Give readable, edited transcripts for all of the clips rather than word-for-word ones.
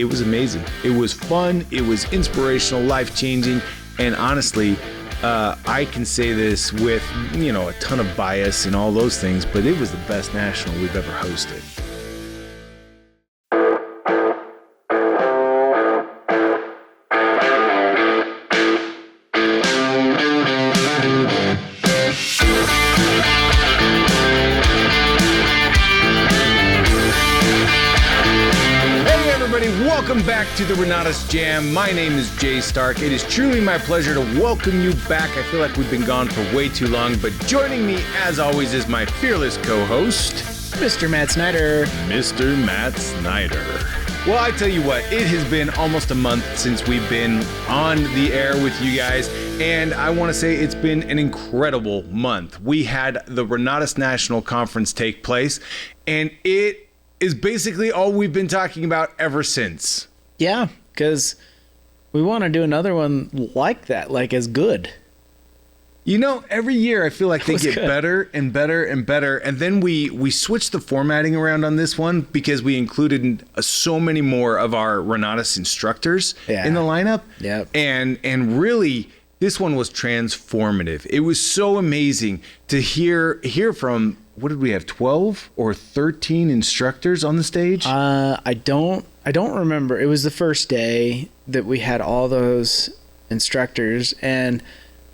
it was amazing. It was fun. It was inspirational, life-changing, and honestly, I can say this with, a ton of bias and all those things, but it was the best national we've ever hosted. Welcome back to the Renatus Jam. My name is Jay Stark. It is truly my pleasure to welcome you back. I feel like we've been gone for way too long, but joining me, as always, is my fearless co-host, Mr. Matt Snyder. Mr. Matt Snyder. Well, I tell you what, it has been almost a month since we've been on the air with you guys, and I want to say it's been an incredible month. We had the Renatus National Conference take place, and it is basically all we've been talking about ever since. Yeah, because we want to do another one like that, like as good. Every year I feel like they get better and better and better, and then we switched the formatting around on this one because we included so many more of our Renatus instructors in the lineup. Yep. And really, this one was transformative. It was so amazing to hear from. What did we have? 12 or 13 instructors on the stage? I don't remember. It was the first day that we had all those instructors, and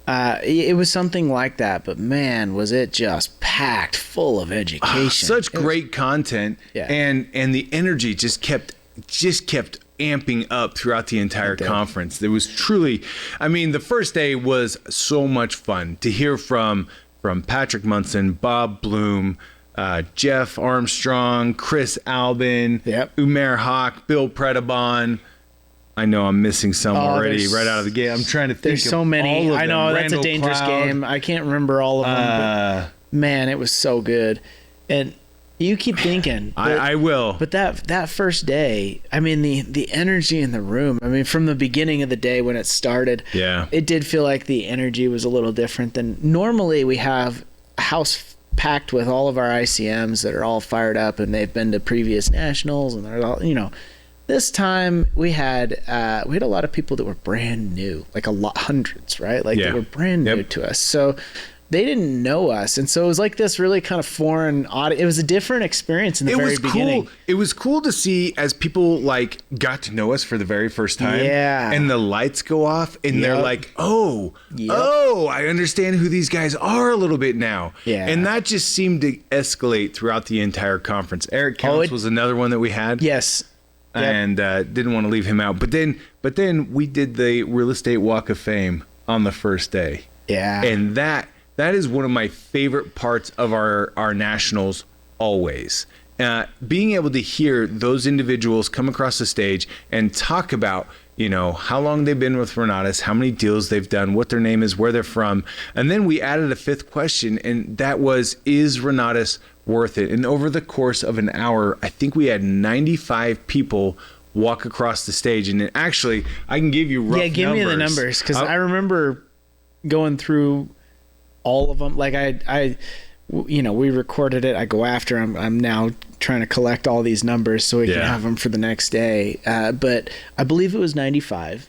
it was something like that. But man, was it just packed full of education! Such great content, yeah. and the energy just kept amping up throughout the entire conference. There was truly, the first day was so much fun to hear from Patrick Munson, Bob Bloom, Jeff Armstrong, Chris Albin, Umair Hawk, Bill Predabon. I know I'm missing some already right out of the gate. I'm trying to think. There's so many. I know them. that's Randall a dangerous Cloud. game. I can't remember all of them. But man, it was so good. And you keep thinking. I will. But that first day, the energy in the room. From the beginning of the day when it started, it did feel like the energy was a little different than normally. We have a house packed with all of our ICMs that are all fired up and they've been to previous nationals and they're all, This time we had a lot of people that were brand new, like hundreds, right? Like they were brand new to us. So they didn't know us, and so it was like this really kind of foreign audience. It was a different experience in the very beginning. It was cool to see as people got to know us for the very first time. Yeah. And the lights go off, and they're like, oh, I understand who these guys are a little bit now. Yeah. And that just seemed to escalate throughout the entire conference. Eric Counts was another one that we had. Yes. Yep. And didn't want to leave him out. But then we did the Real Estate Walk of Fame on the first day. Yeah. And that is one of my favorite parts of our nationals always. Being able to hear those individuals come across the stage and talk about, how long they've been with Renatus, how many deals they've done, what their name is, where they're from. And then we added a fifth question, and that was, is Renatus worth it? And over the course of an hour, I think we had 95 people walk across the stage. And actually, I can give you rough numbers. Yeah, give me the numbers, because I remember going through all of them. Like we recorded it. I go after. I'm now trying to collect all these numbers so we can have them for the next day. But I believe it was 95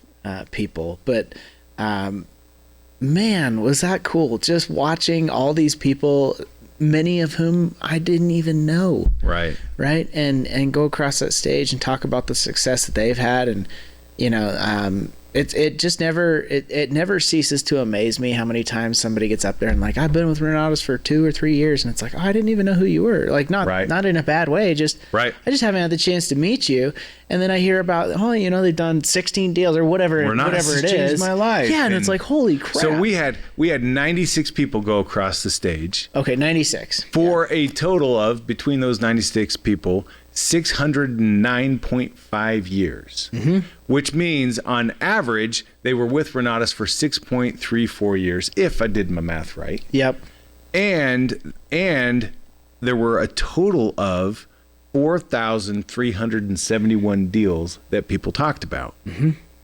people. But man, was that cool? Just watching all these people, many of whom I didn't even know. Right. And go across that stage and talk about the success that they've had, and It just never ceases to amaze me how many times somebody gets up there and like, I've been with Renatus for 2 or 3 years, and it's like, oh, I didn't even know who you were. Like not in a bad way, just I just haven't had the chance to meet you. And then I hear about, they've done 16 deals or whatever it is. Changed my life. Yeah, and it's like, holy crap. So we had 96 people go across the stage. Okay, 96. For a total of, between those 96 people, 609.5 years, which means on average they were with Renatus for 6.34 years, if I did my math right. Yep. And there were a total of 4,371 deals that people talked about,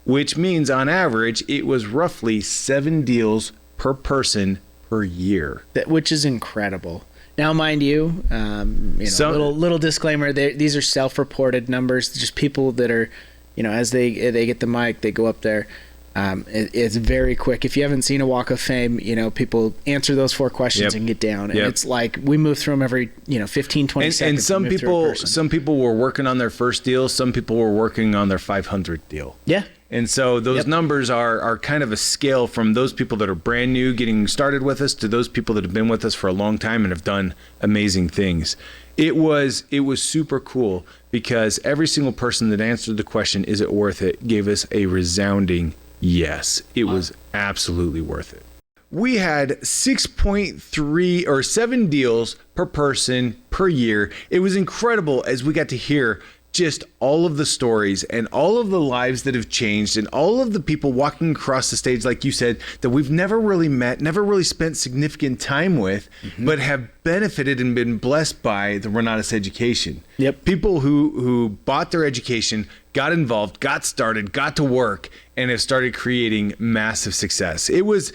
which means on average it was roughly 7 deals per person per year. Which is incredible. Now, mind you, little disclaimer: these are self-reported numbers. Just people that are, as they get the mic, they go up there. It's very quick. If you haven't seen a Walk of Fame, people answer those 4 questions and get down. And it's like we move through them every 15, 20 seconds. And some people were working on their first deal. Some people were working on their 500th deal. Yeah. And so those numbers are kind of a scale from those people that are brand new getting started with us to those people that have been with us for a long time and have done amazing things. It was super cool because every single person that answered the question, is it worth it, gave us a resounding yes. It was absolutely worth it. We had 6.3 or 7 deals per person per year. It was incredible as we got to hear just all of the stories and all of the lives that have changed and all of the people walking across the stage, like you said, that we've never really met, never really spent significant time with, but have benefited and been blessed by the Renatus education. Yep. People who bought their education, got involved, got started, got to work, and have started creating massive success. It was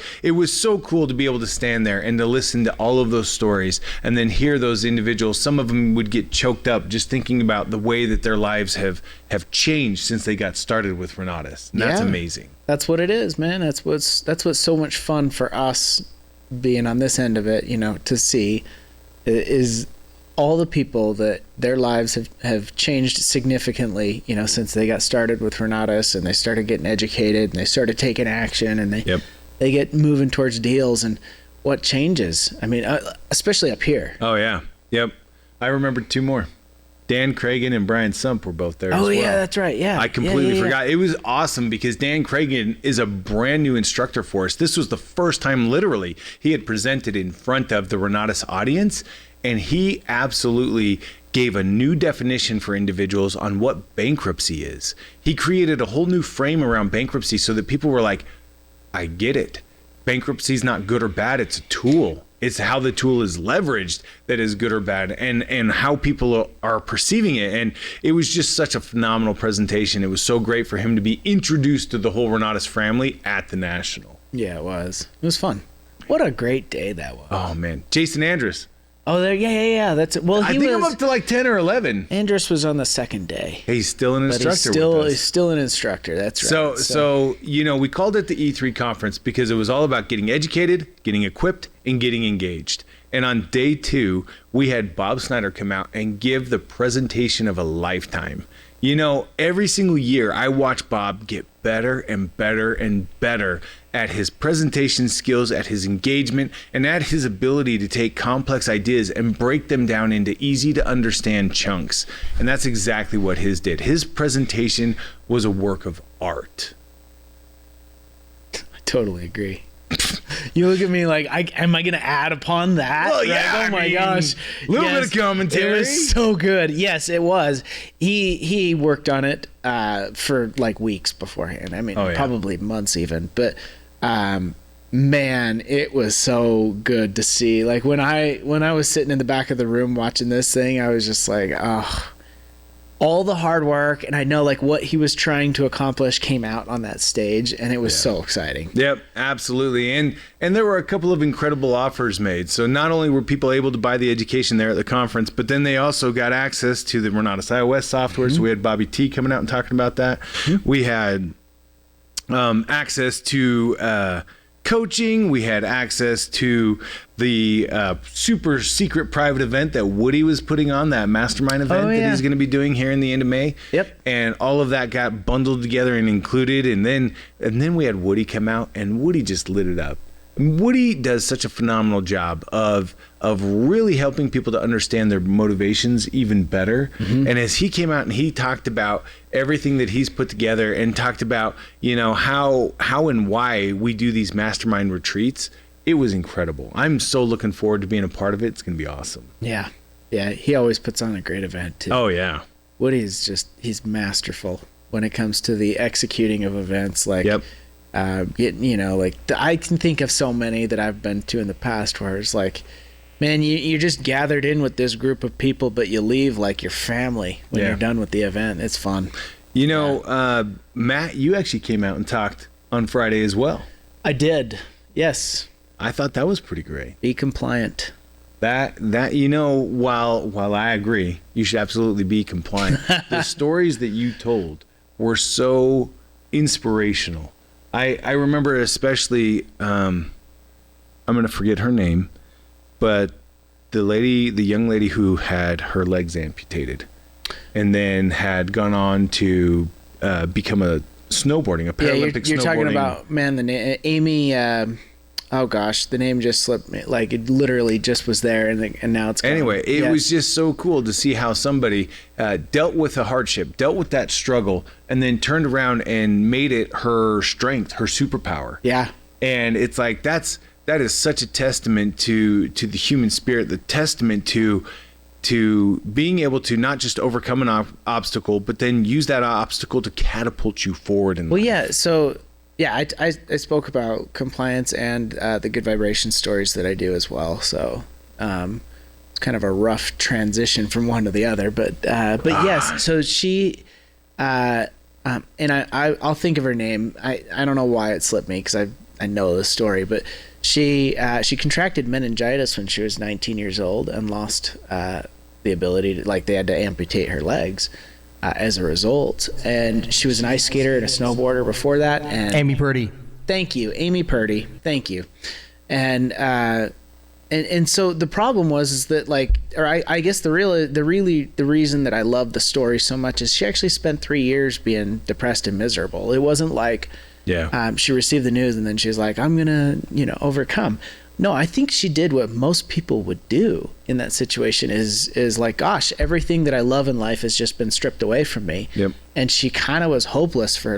so cool to be able to stand there and to listen to all of those stories and then hear those individuals. Some of them would get choked up just thinking about the way that their lives have changed since they got started with Renatus. And that's amazing. That's what it is, man. That's what's so much fun for us being on this end of it, to see is all the people that their lives have changed significantly, since they got started with Renatus and they started getting educated and they started taking action and they get moving towards deals and what changes. I mean, especially up here. Oh yeah. Yep. I remember 2 more. Dan Cragen and Brian Sump were both there as well. Oh yeah, that's right. Yeah. I completely forgot. It was awesome because Dan Cragen is a brand new instructor for us. This was the first time literally he had presented in front of the Renatus audience. And he absolutely gave a new definition for individuals on what bankruptcy is. He created a whole new frame around bankruptcy so that people were like, I get it. Bankruptcy is not good or bad. It's a tool. It's how the tool is leveraged that is good or bad and how people are perceiving it. And it was just such a phenomenal presentation. It was so great for him to be introduced to the whole Renatus family at the National. Yeah, it was. It was fun. What a great day that was. Oh, man. Jason Andrus. Oh, there, yeah. That's well. I think I'm up to like 10 or 11. Andrus was on the second day. He's still an instructor. He's still an instructor. That's right. So we called it the E3 conference because it was all about getting educated, getting equipped, and getting engaged. And on day 2, we had Bob Snyder come out and give the presentation of a lifetime. Every single year I watch Bob get better and better and better at his presentation skills, at his engagement, and at his ability to take complex ideas and break them down into easy to understand chunks. And that's exactly what his did. His presentation was a work of art. I totally agree. You look at me like, am I going to add upon that? Well, yeah. Right? Oh my gosh. A little bit of commentary. It was so good. Yes, it was. He worked on it for like weeks beforehand. I mean, probably months even. But man, it was so good to see. Like when I was sitting in the back of the room watching this thing, I was just like, oh, all the hard work, and I know like what he was trying to accomplish came out on that stage, and it was so exciting. Yep, absolutely. And there were a couple of incredible offers made. So not only were people able to buy the education there at the conference, but then they also got access to the Renatus iOS software. So we had Bobby T coming out and talking about that. We had access to coaching. We had access to the super secret private event that Woody was putting on, that mastermind event that he's going to be doing here in the end of May. Yep. And all of that got bundled together and included. And then we had Woody come out, and Woody just lit it up. Woody does such a phenomenal job of really helping people to understand their motivations even better. And as he came out and he talked about everything that he's put together and talked about, how and why we do these mastermind retreats, it was incredible. I'm so looking forward to being a part of it. It's going to be awesome. Yeah. Yeah. He always puts on a great event too. Oh yeah. Woody's he's masterful when it comes to the executing of events. Like, I can think of so many that I've been to in the past where it's like, man, you're just gathered in with this group of people, but you leave like your family when you're done with the event. It's fun. Matt, you actually came out and talked on Friday as well. I did. Yes. I thought that was pretty great. Be compliant. That while I agree, you should absolutely be compliant. The stories that you told were so inspirational. I remember especially, I'm going to forget her name, but the young lady who had her legs amputated and then had gone on to become a Paralympic snowboarding. You're talking about, man, the name, Amy, oh gosh, the name just slipped me. Like, it literally just was there, and now it's gone. Anyway, it was just so cool to see how somebody dealt with a hardship, dealt with that struggle, and then turned around and made it her strength, her superpower. Yeah. And it's like, that is such a testament to the human spirit, the testament to being able to not just overcome an obstacle, but then use that obstacle to catapult you forward in life. Yeah. So, yeah, I spoke about compliance and the good vibration stories that I do as well. So it's kind of a rough transition from one to the other, but yes. So she, and I'll think of her name. I don't know why it slipped me, because I know the story, but she contracted meningitis when she was 19 years old and lost the ability to, like, they had to amputate her legs as a result. And she was an ice skater and a snowboarder before that. And Amy Purdy. Thank you, Amy Purdy. Thank you. And so the problem was that, like, or I guess the reason that I love the story so much is she actually spent 3 years being depressed and miserable. It wasn't like she received the news and then she's like, I'm gonna overcome. No, I think she did what most people would do in that situation, is like, gosh, everything that I love in life has just been stripped away from me. Yep. And she kind of was hopeless for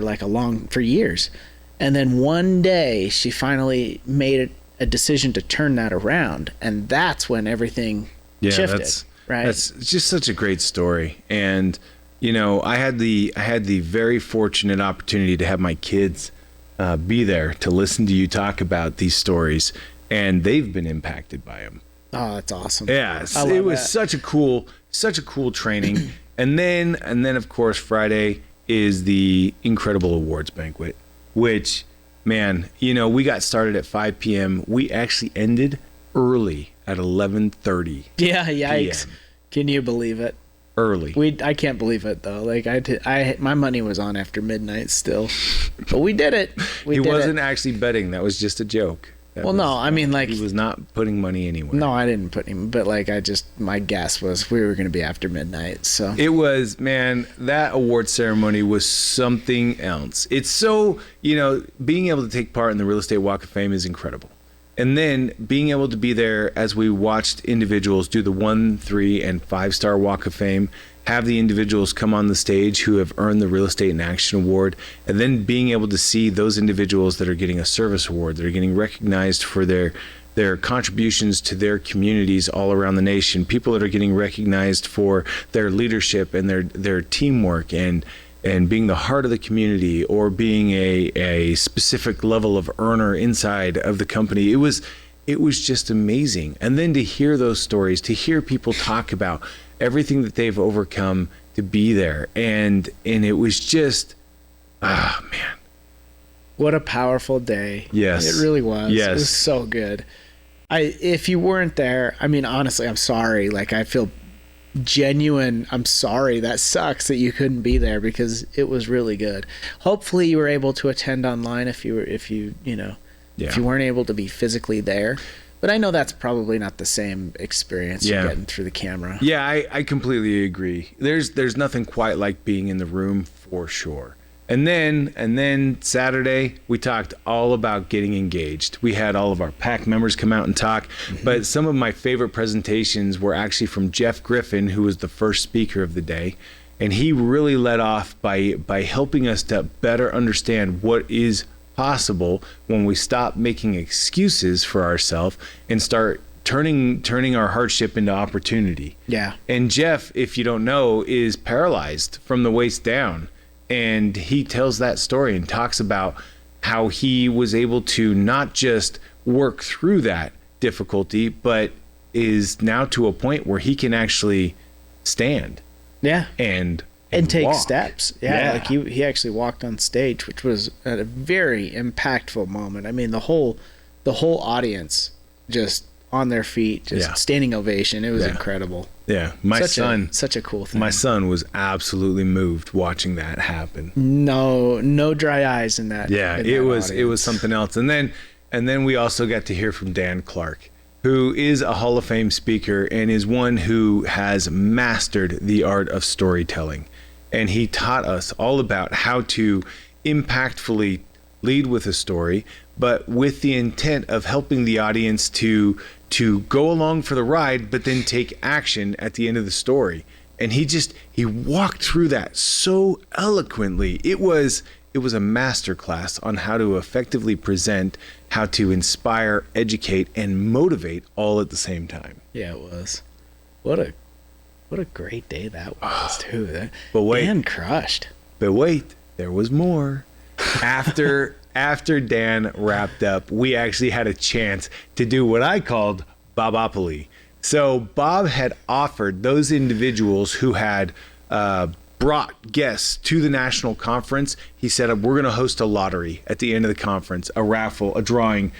for years. And then one day she finally made a decision to turn that around. And that's when everything shifted. That's just such a great story. And, I had the very fortunate opportunity to have my kids be there to listen to you talk about these stories. And they've been impacted by them. Oh, that's awesome. Yeah, it was such a cool training. and then of course Friday is the incredible awards banquet, which, man, we got started at 5 p.m. We actually ended early at 11:30. Yeah, yikes. PM. Can you believe it? Early. I can't believe it though. Like, my money was on after midnight still, but we did it. He wasn't actually betting. That was just a joke. He was not putting money anywhere. No, I didn't put him, but my guess was we were going to be after midnight. So it was, man, that award ceremony was something else. It's so, being able to take part in the Real Estate Walk of Fame is incredible. And then being able to be there as we watched individuals do the 1, 3, and 5-star Walk of Fame, have the individuals come on the stage who have earned the Real Estate in Action Award, and then being able to see those individuals that are getting a service award, that are getting recognized for their contributions to their communities all around the nation, people that are getting recognized for their leadership and their teamwork and being the heart of the community, or being a specific level of earner inside of the company. It was just amazing. And then to hear those stories, to hear people talk about everything that they've overcome to be there. And it was just, man. What a powerful day. Yes. It really was. Yes. It was so good. If you weren't there, honestly, I'm sorry. Like, I feel genuine. I'm sorry. That sucks that you couldn't be there, because it was really good. Hopefully you were able to attend online if you weren't able to be physically there. But I know that's probably not the same experience you're getting through the camera. Yeah, I completely agree. There's nothing quite like being in the room, for sure. And then Saturday, we talked all about getting engaged. We had all of our PAC members come out and talk. Mm-hmm. But some of my favorite presentations were actually from Jeff Griffin, who was the first speaker of the day. And he really led off by helping us to better understand what is possible when we stop making excuses for ourselves and start turning our hardship into opportunity. Yeah. And Jeff, if you don't know, is paralyzed from the waist down. And he tells that story and talks about how he was able to not just work through that difficulty, but is now to a point where he can actually stand. Yeah. And take walk. steps. Yeah. Like he actually walked on stage, which was a very impactful moment. I mean, the whole audience just on their feet, just standing ovation. It was incredible. Yeah, such a cool thing. My son was absolutely moved watching that happen. No dry eyes in that. Yeah, it was something else. And then we also got to hear from Dan Clark, who is a Hall of Fame speaker and is one who has mastered the art of storytelling. And he taught us all about how to impactfully lead with a story, but with the intent of helping the audience to go along for the ride, but then take action at the end of the story. And he walked through that so eloquently. It was a masterclass on how to effectively present, how to inspire, educate, and motivate all at the same time. Yeah, it was. What a great day that was too. But wait, Dan crushed. But wait, there was more. After Dan wrapped up, we actually had a chance to do what I called Bobopoly. So Bob had offered those individuals who had brought guests to the national conference. He said, we're going to host a lottery at the end of the conference, a raffle, a drawing,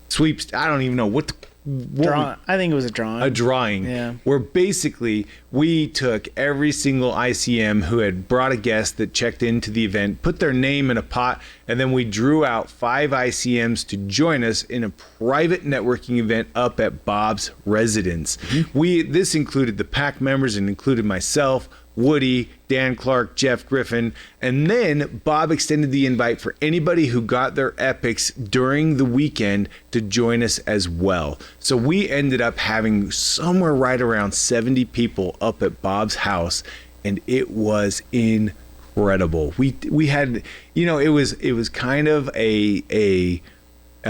sweeps. I don't even know what I think it was a drawing. A drawing. Yeah. Where basically we took every single ICM who had brought a guest that checked into the event, put their name in a pot, and then we drew out 5 ICMs to join us in a private networking event up at Bob's residence. Mm-hmm. This included the PAC members and included myself, Woody, Dan Clark, Jeff Griffin, and then Bob extended the invite for anybody who got their epics during the weekend to join us as well. So we ended up having somewhere right around 70 people up at Bob's house, and it was incredible. We had, it was kind of a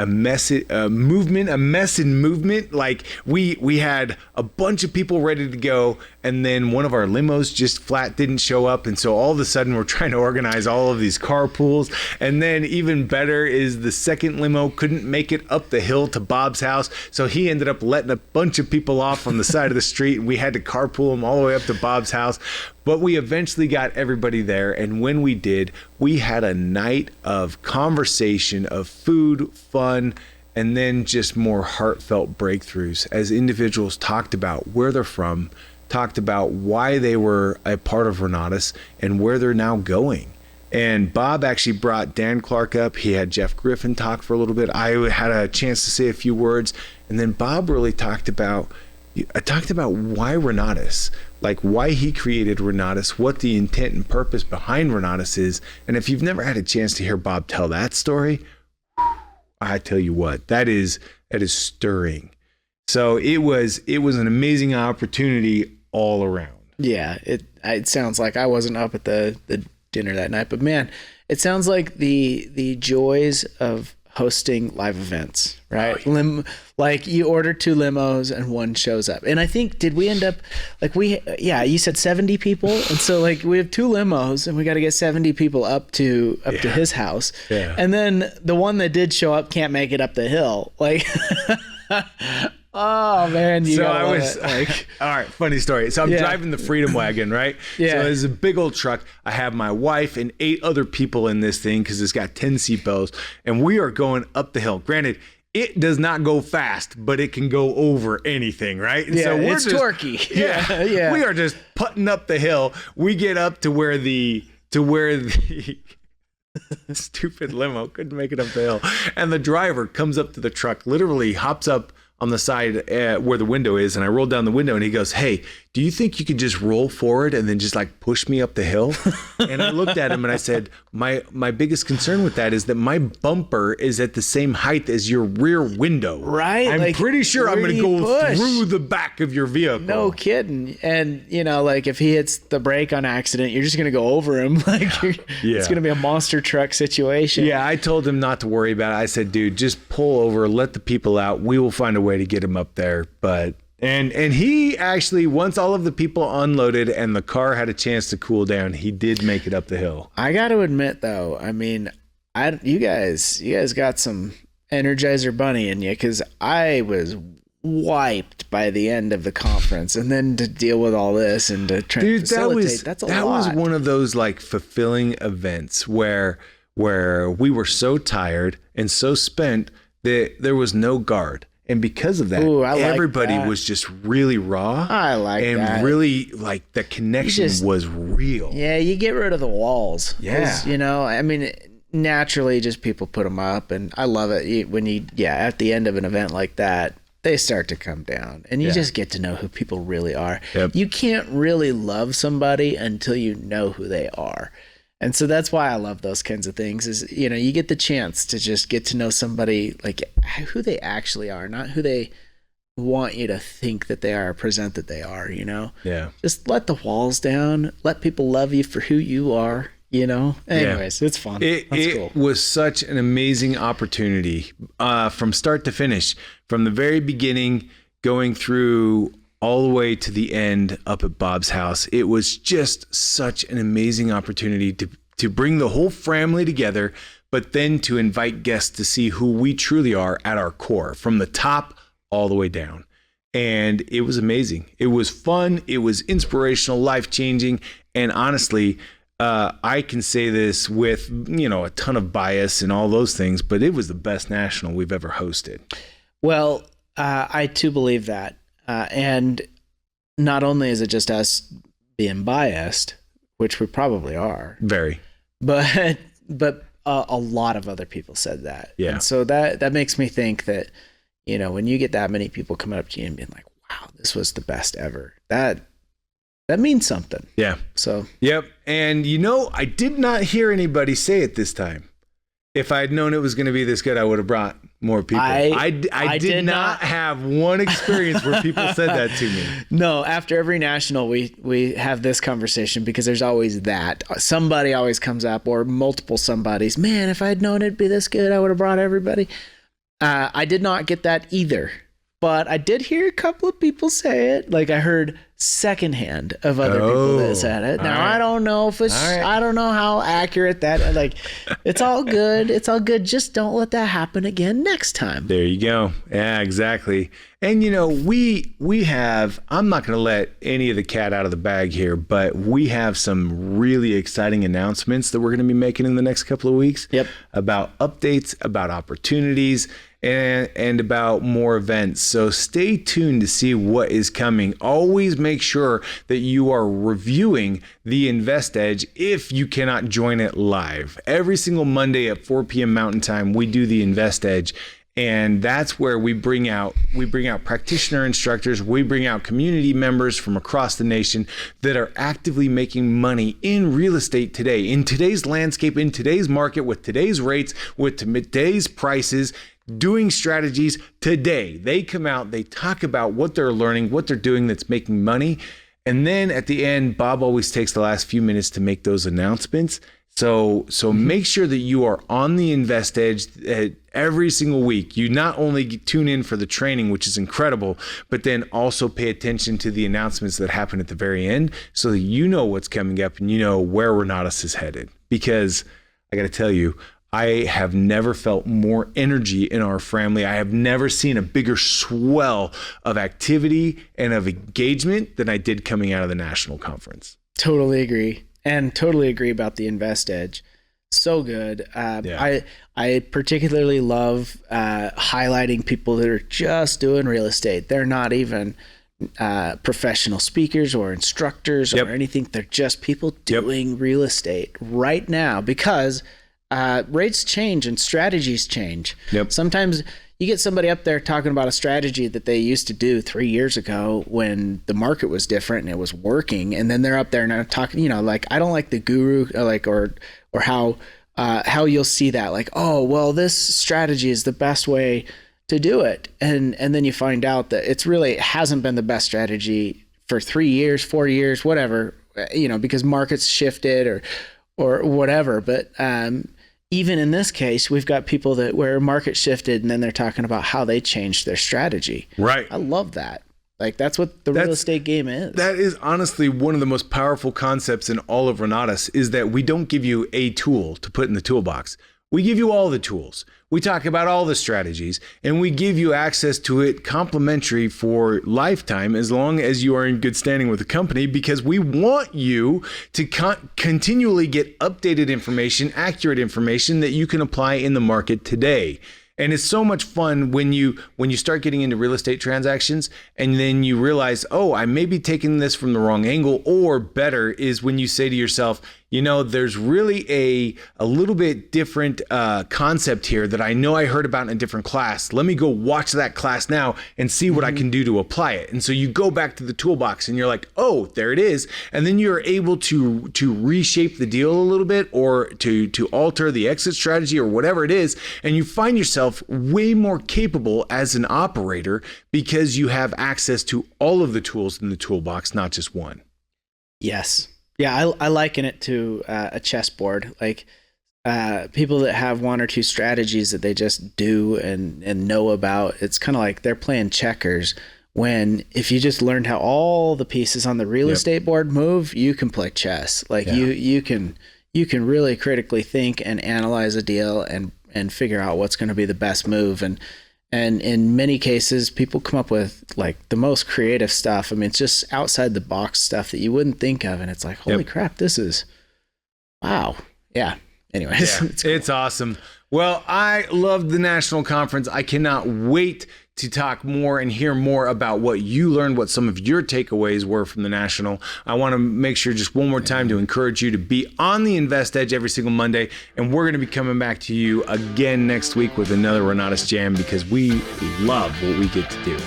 mess in movement. Like we had a bunch of people ready to go, and then one of our limos just flat didn't show up, and so all of a sudden we're trying to organize all of these carpools. And then even better is the second limo couldn't make it up the hill to Bob's house, so he ended up letting a bunch of people off on the side of the street, and we had to carpool them all the way up to Bob's house. But we eventually got everybody there, and when we did, we had a night of conversation, of food, fun, and then just more heartfelt breakthroughs as individuals talked about where they're from, talked about why they were a part of Renatus, and where they're now going. And Bob actually brought Dan Clark up. He had Jeff Griffin talk for a little bit. I had a chance to say a few words, and then Bob really talked about why Renatus, like why he created Renatus, what the intent and purpose behind Renatus is. And if you've never had a chance to hear Bob tell that story, I tell you what, that is stirring. So it was an amazing opportunity all around. Yeah, it sounds like I wasn't up at the dinner that night, but man, it sounds like the joys of hosting live events, right? Oh, yeah. Like you order 2 limos and one shows up. And I think, did we end up you said 70 people. And so like we have 2 limos and we got to get 70 people up to his house. Yeah. And then the one that did show up can't make it up the hill. Like, oh man, all right, funny story. So I'm driving the Freedom Wagon, right? Yeah. So it's a big old truck. I have my wife and 8 other people in this thing because it's got 10 seatbelts, and we are going up the hill. Granted, it does not go fast, but it can go over anything, right? And so it's torquey. Yeah. We are just putting up the hill. We get up to where the stupid limo couldn't make it up the hill, and the driver comes up to the truck, literally hops up on the side where the window is, and I rolled down the window, and he goes, "Hey, do you think you could just roll forward and then just like push me up the hill?" And I looked at him and I said, my biggest concern with that is that my bumper is at the same height as your rear window. Right. I'm pretty sure I'm going to go through the back of your vehicle. No kidding. And like if he hits the brake on accident, you're just going to go over him. Like it's going to be a monster truck situation. Yeah. I told him not to worry about it. I said, dude, just pull over, let the people out. We will find a way to get him up there. But And he actually, once all of the people unloaded and the car had a chance to cool down, he did make it up the hill. I got to admit, though, I mean, you guys got some Energizer Bunny in you, because I was wiped by the end of the conference, and then to deal with all this and to try to facilitate, that's a lot. That was one of those like fulfilling events where we were so tired and so spent that there was no guard. And because of that, everybody was just really raw. I like and that. And really, like, the connection was real. Yeah, you get rid of the walls. Yeah. You know, I mean, naturally, just people put them up. And I love it when at the end of an event like that, they start to come down. And you just get to know who people really are. Yep. You can't really love somebody until you know who they are. And so that's why I love those kinds of things is, you know, you get the chance to just get to know somebody, like who they actually are, not who they want you to think that they are, present that they are, you know? Yeah. Just let the walls down, let people love you for who you are, you know? Anyways, it's fun. It was such an amazing opportunity from start to finish, from the very beginning, going through all the way to the end up at Bob's house. It was just such an amazing opportunity to bring the whole family together, but then to invite guests to see who we truly are at our core, from the top all the way down. And it was amazing. It was fun. It was inspirational, life-changing. And honestly, I can say this with, you know, a ton of bias and all those things, but it was the best national we've ever hosted. Well, I too believe that. And not only is it just us being biased, which we probably are, very, but a lot of other people said that. Yeah. And so that makes me think that, you know, when you get that many people coming up to you and being like, wow, this was the best ever, that means something. Yeah. So, yep. And, you know, I did not hear anybody say it this time. If I had known it was going to be this good, I would have brought more people. I did not have one experience where people said that to me. No, after every national, we have this conversation because there's always that. Somebody always comes up, or multiple somebodies. Man, if I had known it'd be this good, I would have brought everybody. I did not get that either. But I did hear a couple of people say it. Like I heard secondhand of other people that said it. Now, I don't know if it's, I don't know how accurate that, like, it's all good. It's all good. Just don't let that happen again next time. There you go. Yeah, exactly. And, you know, we have, I'm not going to let any of the cat out of the bag here, but we have some really exciting announcements that we're going to be making in the next couple of weeks. Yep. About updates, about opportunities, and about more events. So stay tuned to see what is coming. Always make sure that you are reviewing the Invest Edge if you cannot join it live. Every single Monday at 4 p.m. Mountain Time, we do the Invest Edge. And that's where we bring out practitioner instructors, we bring out community members from across the nation that are actively making money in real estate today, in today's landscape, in today's market, with today's rates, with today's prices, doing strategies today. They come out, they talk about what they're learning, what they're doing that's making money. And then at the end, Bob always takes the last few minutes to make those announcements. So make sure that you are on the Invest Edge every single week. You not only tune in for the training, which is incredible, but then also pay attention to the announcements that happen at the very end so that you know what's coming up and you know where Renatus is headed. Because I got to tell you, I have never felt more energy in our family. I have never seen a bigger swell of activity and of engagement than I did coming out of the national conference. Totally agree. And totally agree about the Invest Edge. So good. I particularly love highlighting people that are just doing real estate. They're not even professional speakers or instructors or anything. They're just people doing real estate right now because rates change and strategies change. Sometimes you get somebody up there talking about a strategy that they used to do 3 years ago when the market was different and it was working, and then they're up there now talking, you know, like, I don't like the guru, like, or how you'll see that, like, oh, well, this strategy is the best way to do it, and then you find out that it's really hasn't been the best strategy for 3 years, 4 years, whatever, you know, because markets shifted or whatever, but even in this case, we've got people that where market shifted and then they're talking about how they changed their strategy. Right. I love that. Like, that's what the real estate game is. That is honestly one of the most powerful concepts in all of Renatus, is that we don't give you a tool to put in the toolbox. We give you all the tools. We talk about all the strategies, and we give you access to it complimentary for lifetime as long as you are in good standing with the company, because we want you to continually get updated information, accurate information that you can apply in the market today. And it's so much fun when you start getting into real estate transactions and then you realize, oh, I may be taking this from the wrong angle, or better is when you say to yourself, there's really a little bit different concept here that I know I heard about in a different class. Let me go watch that class now and see what I can do to apply it. And so you go back to the toolbox and you're like, oh, there it is. And then you're able to reshape the deal a little bit, or to alter the exit strategy or whatever it is. And you find yourself way more capable as an operator because you have access to all of the tools in the toolbox, not just one. Yes. Yeah, I liken it to a chessboard. Like people that have one or two strategies that they just do and know about, it's kind of like they're playing checkers. When if you just learned how all the pieces on the real estate board move, you can play chess. Like you can really critically think and analyze a deal and figure out what's going to be the best move. And in many cases, people come up with like the most creative stuff. I mean, it's just outside the box stuff that you wouldn't think of. And it's like, holy crap, this is, wow. Yeah. Anyways, it's awesome. Well, I love the National Conference. I cannot wait to talk more and hear more about what you learned, what some of your takeaways were from the National. I want to make sure just one more time to encourage you to be on the Invest Edge every single Monday. And we're going to be coming back to you again next week with another Renatus Jam, because we love what we get to do.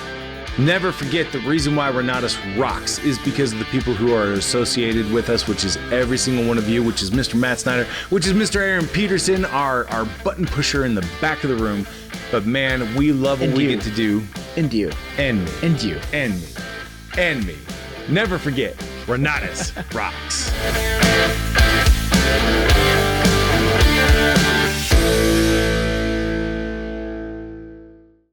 Never forget, the reason why Renatus rocks is because of the people who are associated with us, which is every single one of you, which is Mr. Matt Snyder, which is Mr. Aaron Peterson, our button pusher in the back of the room. But man, we love what we get to do. And you. And me. And you. And me. And me. Never forget, Renatus rocks.